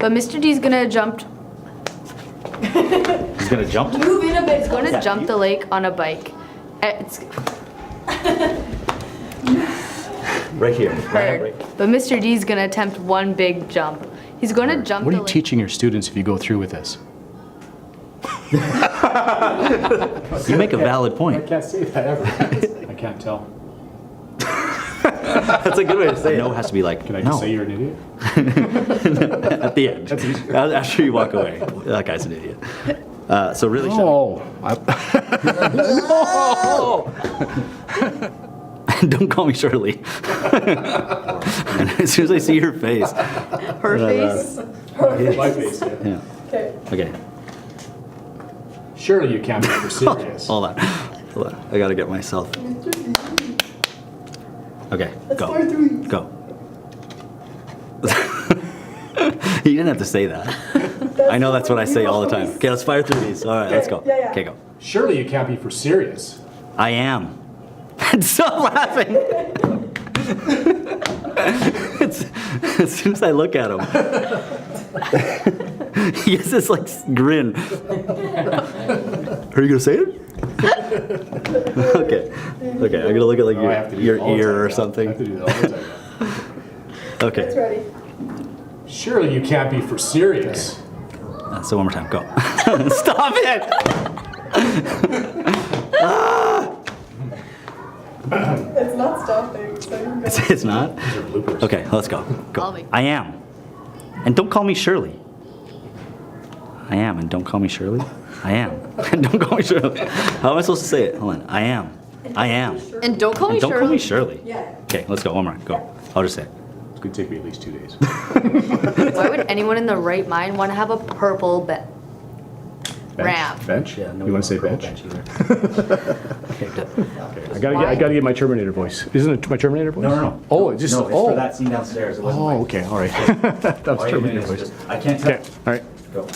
But Mr. D's gonna jump. He's gonna jump? Move in a bit. He's gonna jump the lake on a bike. It's Right here. hard. But Mr. D's gonna attempt one big jump. He's gonna jump What the are you lake. teaching your students if you go through with this? You make a valid point. can't say that ever. I can't tell. That's a good way to say it. No has to be like, Can I no. just say you're an idiot? At the end. After you walk away. That guy's an idiot. So really, Oh. don't call me Shirley. And as soon as I see your face. Her face. My face, yeah. Yeah. Okay. Okay. Surely you can't be for serious. Hold on. Hold on. I gotta get myself. Okay. Go. Go. You didn't have to say that. I know that's what I say all the time. Okay, let's fire through these. All right, let's go. Yeah, yeah. Okay, go. Surely you can't be for serious. I am. Stop laughing. As soon as I look at him, he gets this like grin. Are you gonna say it? Okay. Okay, I'm gonna look at like Oh, I have to do your it all the ear time or now. something. I have to do that all the time now. It's Okay. ready. Surely you can't be for serious. So one more time. Go. Stop it. It's not stopping. So you can go. It's not. These are bloopers. Okay, let's go. I'll Go. be- I am. And don't call me Shirley. I am, and don't call me Shirley. I am. And don't call me Shirley. How am I supposed to say it? Hold on. I am. I am. And don't call me And don't Shirley. call me Shirley. Yeah. Okay, let's go. One more. Go. I'll just say it. It's gonna take me at least 2 days. Why would anyone in the right mind want to have a purple Bench? ramp? Bench? Yeah, no, You want to say purple bench? either. Okay, good. Okay, I gotta get my Terminator voice. Isn't it my Terminator voice? No. Oh, it just No, it's oh. for that scene downstairs. It wasn't Oh, mine. okay, all right. That was All you're doing Terminator is voice. just- I can't tell. Okay, all right. Go.